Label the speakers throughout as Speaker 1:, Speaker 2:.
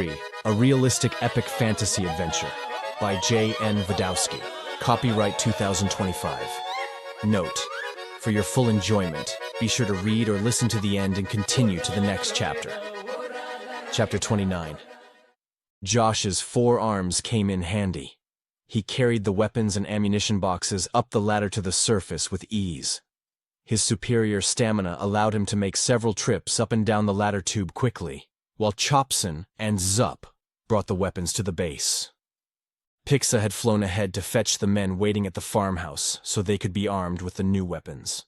Speaker 1: 3, a realistic epic fantasy adventure by J.N. Wdowski. Copyright 2025. Note: for your full enjoyment, be sure to read or listen to the end and continue to the next chapter. Chapter 29. Josh's forearms came in handy. He carried the weapons and ammunition boxes up the ladder to the surface with ease. His superior stamina allowed him to make several trips up and down the ladder tube quickly, while Josh and Zup brought the weapons to the base. Pixa had flown ahead to fetch the men waiting at the farmhouse so they could be armed with the new weapons.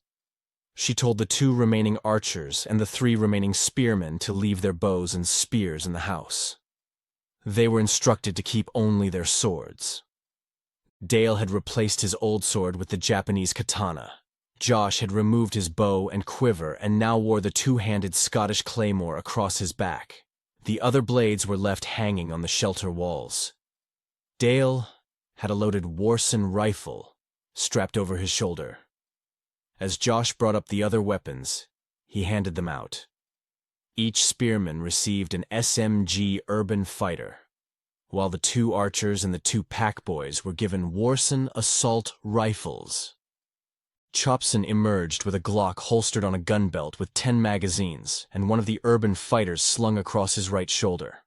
Speaker 1: She told the 2 remaining archers and the 3 remaining spearmen to leave their bows and spears in the house. They were instructed to keep only their swords. Dale had replaced his old sword with the Japanese katana. Josh had removed his bow and quiver and now wore the 2-handed Scottish claymore across his back. The other blades were left hanging on the shelter walls. Dale had a loaded Wdowski rifle strapped over his shoulder. As Josh brought up the other weapons, he handed them out. Each spearman received an SMG urban fighter, while the 2 archers and the 2 pack boys were given Wdowski assault rifles. Josh emerged with a Glock holstered on a gun belt with 10 magazines and one of the urban fighters slung across his right shoulder.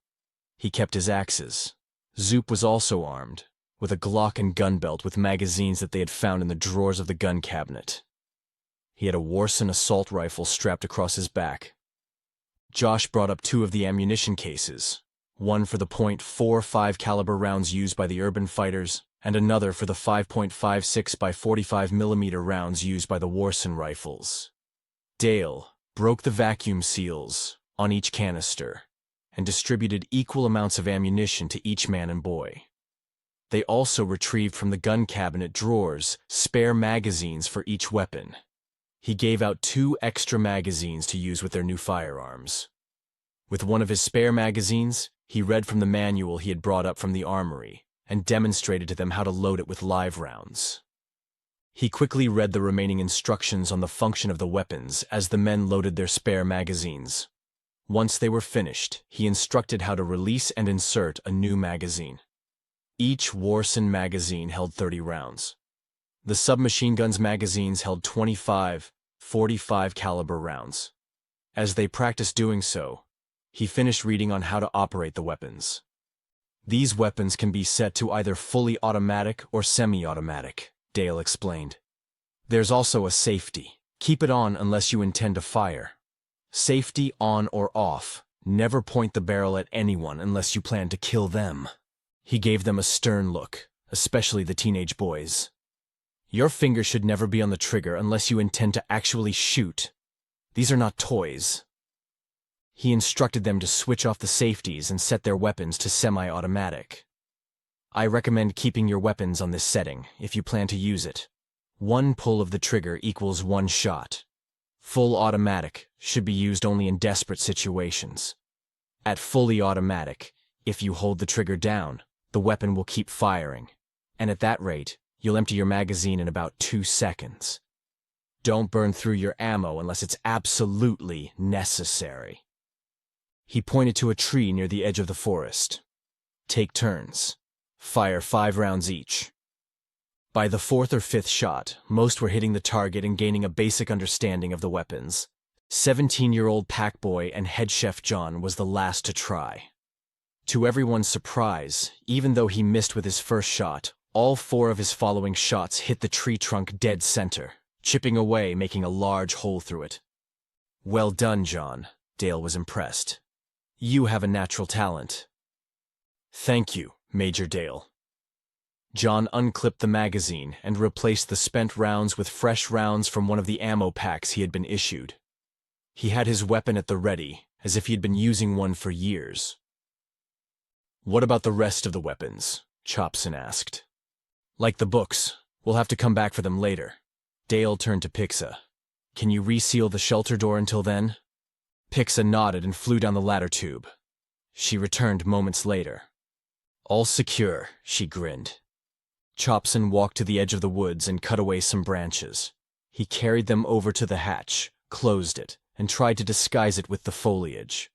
Speaker 1: He kept his axes. Zup was also armed, with a Glock and gun belt with magazines that they had found in the drawers of the gun cabinet. He had a Wdowski assault rifle strapped across his back. Josh brought up 2 of the ammunition cases, one for the .45 caliber rounds used by the urban fighters, and another for the 5.56 by 45 mm rounds used by the Wdowski rifles. Dale broke the vacuum seals on each canister and distributed equal amounts of ammunition to each man and boy. They also retrieved from the gun cabinet drawers spare magazines for each weapon. He gave out 2 extra magazines to use with their new firearms. With one of his spare magazines, he read from the manual he had brought up from the armory and demonstrated to them how to load it with live rounds. He quickly read the remaining instructions on the function of the weapons as the men loaded their spare magazines. Once they were finished, he instructed how to release and insert a new magazine. Each Wdowski magazine held 30 rounds. The submachine gun's magazines held 25 .45 caliber rounds. As they practiced doing so, he finished reading on how to operate the weapons. These weapons can be set to either fully automatic or semi-automatic, Dale explained. There's also a safety. Keep it on unless you intend to fire. Safety on or off. Never point the barrel at anyone unless you plan to kill them. He gave them a stern look, especially the teenage boys. Your finger should never be on the trigger unless you intend to actually shoot. These are not toys. He instructed them to switch off the safeties and set their weapons to semi-automatic. I recommend keeping your weapons on this setting if you plan to use it. 1 pull of the trigger equals 1 shot. Full automatic should be used only in desperate situations. At fully automatic, if you hold the trigger down, the weapon will keep firing, and at that rate, you'll empty your magazine in about 2 seconds. Don't burn through your ammo unless it's absolutely necessary. He pointed to a tree near the edge of the forest. Take turns. Fire 5 rounds each. By the 4th or 5th shot, most were hitting the target and gaining a basic understanding of the weapons. 17-year-old packboy and head chef John was the last to try. To everyone's surprise, even though he missed with his first shot, all 4 of his following shots hit the tree trunk dead center, chipping away, making a large hole through it. Well done, John. Dale was impressed. You have a natural talent. Thank you, Major Dale. John unclipped the magazine and replaced the spent rounds with fresh rounds from one of the ammo packs he had been issued. He had his weapon at the ready, as if he had been using one for years. What about the rest of the weapons? Josh asked. Like the books, we'll have to come back for them later. Dale turned to Pixa. Can you reseal the shelter door until then? Pixa nodded and flew down the ladder tube. She returned moments later. All secure, she grinned. Josh walked to the edge of the woods and cut away some branches. He carried them over to the hatch, closed it, and tried to disguise it with the foliage.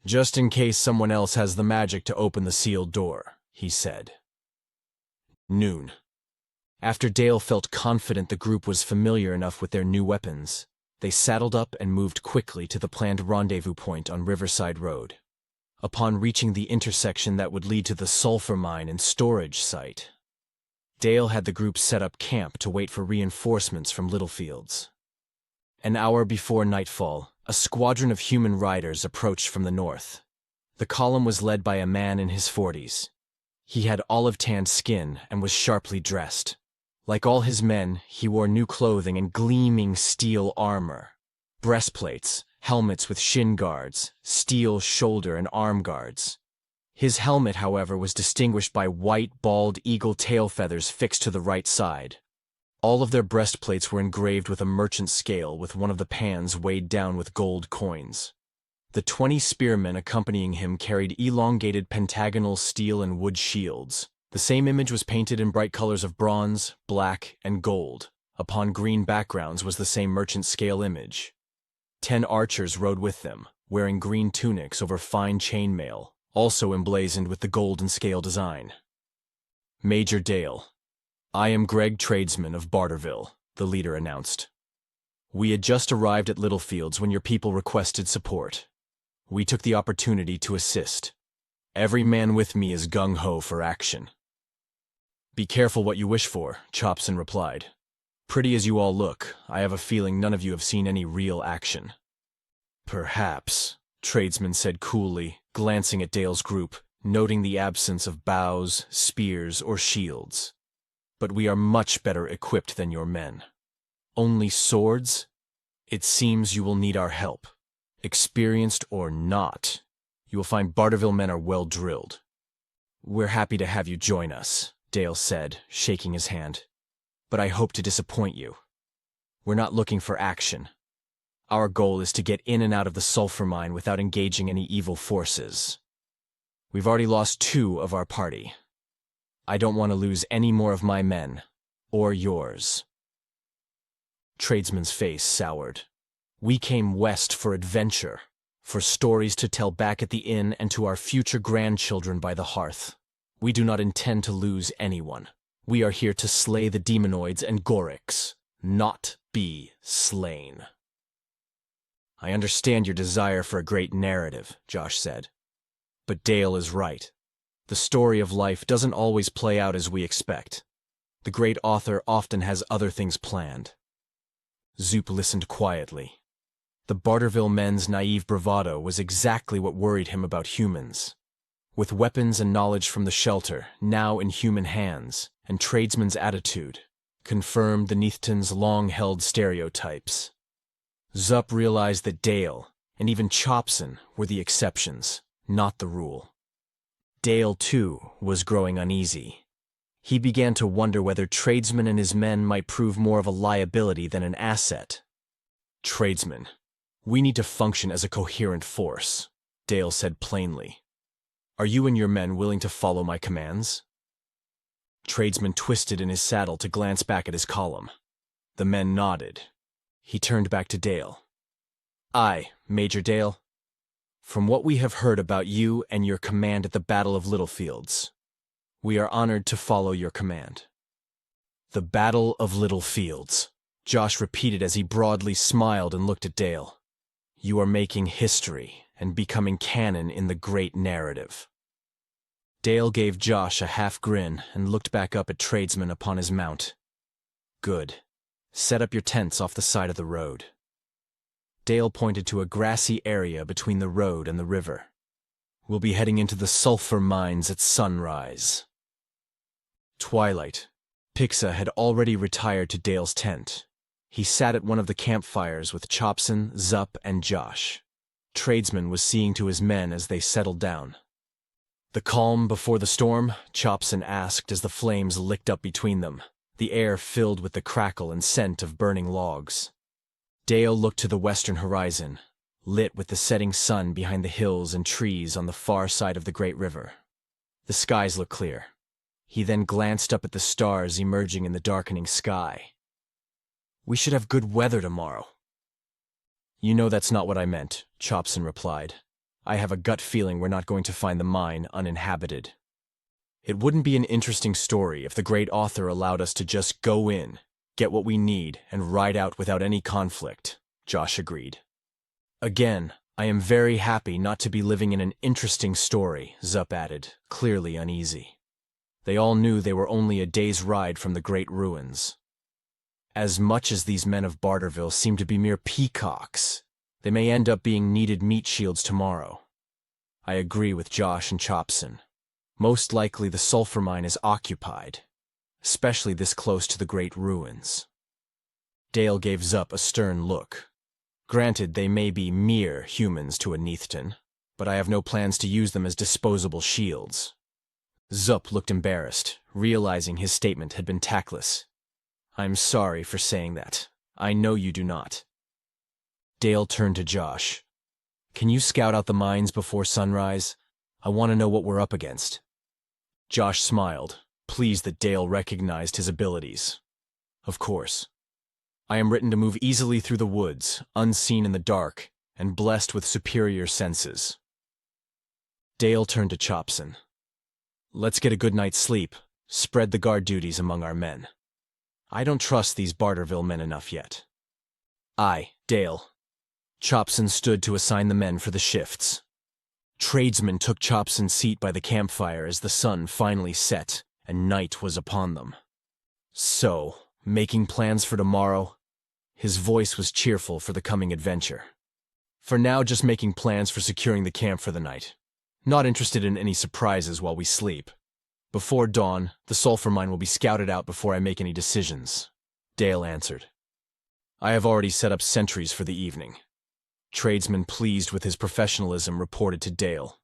Speaker 1: Just in case someone else has the magic to open the sealed door, he said. Noon. After Dale felt confident the group was familiar enough with their new weapons, they saddled up and moved quickly to the planned rendezvous point on Riverside Road. Upon reaching the intersection that would lead to the sulfur mine and storage site, Dale had the group set up camp to wait for reinforcements from Littlefields. An hour before nightfall, a squadron of human riders approached from the north. The column was led by a man in his 40s. He had olive-tanned skin and was sharply dressed. Like all his men, he wore new clothing and gleaming steel armor. Breastplates, helmets with shin guards, steel shoulder and arm guards. His helmet, however, was distinguished by white, bald eagle tail feathers fixed to the right side. All of their breastplates were engraved with a merchant scale with one of the pans weighed down with gold coins. The 20 spearmen accompanying him carried elongated pentagonal steel and wood shields. The same image was painted in bright colors of bronze, black, and gold. Upon green backgrounds was the same merchant scale image. 10 archers rode with them, wearing green tunics over fine chainmail, also emblazoned with the gold and scale design. Major Dale. I am Greg Tradesman of Barterville, the leader announced. We had just arrived at Littlefields when your people requested support. We took the opportunity to assist. Every man with me is gung-ho for action. Be careful what you wish for, Chopson replied. Pretty as you all look, I have a feeling none of you have seen any real action. Perhaps, Tradesman said coolly, glancing at Dale's group, noting the absence of bows, spears, or shields. But we are much better equipped than your men. Only swords? It seems you will need our help. Experienced or not, you will find Barterville men are well drilled. We're happy to have you join us, Dale said, shaking his hand. But I hope to disappoint you. We're not looking for action. Our goal is to get in and out of the sulfur mine without engaging any evil forces. We've already lost 2 of our party. I don't want to lose any more of my men, or yours. Tradesman's face soured. We came west for adventure, for stories to tell back at the inn and to our future grandchildren by the hearth. We do not intend to lose anyone. We are here to slay the demonoids and Gorics, not be slain. I understand your desire for a great narrative, Josh said. But Dale is right. The story of life doesn't always play out as we expect. The great author often has other things planned. Zup listened quietly. The Barterville men's naive bravado was exactly what worried him about humans. With weapons and knowledge from the shelter, now in human hands, and Tradesman's attitude, confirmed the Neathton's long-held stereotypes. Zup realized that Dale, and even Chopson, were the exceptions, not the rule. Dale, too, was growing uneasy. He began to wonder whether Tradesman and his men might prove more of a liability than an asset. Tradesman, we need to function as a coherent force, Dale said plainly. Are you and your men willing to follow my commands? Tradesman twisted in his saddle to glance back at his column. The men nodded. He turned back to Dale. Aye, Major Dale. From what we have heard about you and your command at the Battle of Littlefields, we are honored to follow your command. The Battle of Littlefields, Josh repeated as he broadly smiled and looked at Dale. You are making history and becoming canon in the great narrative. Dale gave Josh a half grin and looked back up at Tradesman upon his mount. Good. Set up your tents off the side of the road. Dale pointed to a grassy area between the road and the river. We'll be heading into the sulfur mines at sunrise. Twilight. Pixa had already retired to Dale's tent. He sat at one of the campfires with Chopson, Zup, and Josh. Tradesman was seeing to his men as they settled down. The calm before the storm? Chopson asked as the flames licked up between them, the air filled with the crackle and scent of burning logs. Dale looked to the western horizon, lit with the setting sun behind the hills and trees on the far side of the great river. The skies looked clear. He then glanced up at the stars emerging in the darkening sky. We should have good weather tomorrow. You know that's not what I meant, Chopson replied. I have a gut feeling we're not going to find the mine uninhabited. It wouldn't be an interesting story if the great author allowed us to just go in, get what we need, and ride out without any conflict, Josh agreed. Again, I am very happy not to be living in an interesting story, Zup added, clearly uneasy. They all knew they were only a day's ride from the great ruins. As much as these men of Barterville seem to be mere peacocks, they may end up being needed meat shields tomorrow. I agree with Josh and Chopson. Most likely the sulfur mine is occupied, especially this close to the great ruins. Dale gave Zup a stern look. Granted, they may be mere humans to a Neathton, but I have no plans to use them as disposable shields. Zup looked embarrassed, realizing his statement had been tactless. I'm sorry for saying that. I know you do not. Dale turned to Josh. Can you scout out the mines before sunrise? I want to know what we're up against. Josh smiled, pleased that Dale recognized his abilities. Of course. I am written to move easily through the woods, unseen in the dark, and blessed with superior senses. Dale turned to Chopson. Let's get a good night's sleep, spread the guard duties among our men. I don't trust these Barterville men enough yet. Aye, Dale. Chopson stood to assign the men for the shifts. Tradesman took Chopson's seat by the campfire as the sun finally set and night was upon them. So, making plans for tomorrow? His voice was cheerful for the coming adventure. For now, just making plans for securing the camp for the night. Not interested in any surprises while we sleep. Before dawn, the sulfur mine will be scouted out before I make any decisions, Dale answered. I have already set up sentries for the evening. Tradesman, pleased with his professionalism, reported to Dale.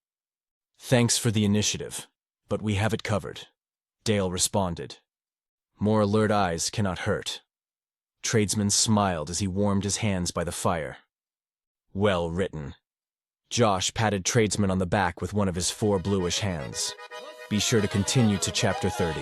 Speaker 1: Thanks for the initiative, but we have it covered, Dale responded. More alert eyes cannot hurt. Tradesman smiled as he warmed his hands by the fire. Well written. Josh patted Tradesman on the back with one of his 4 bluish hands. Be sure to continue to Chapter 30.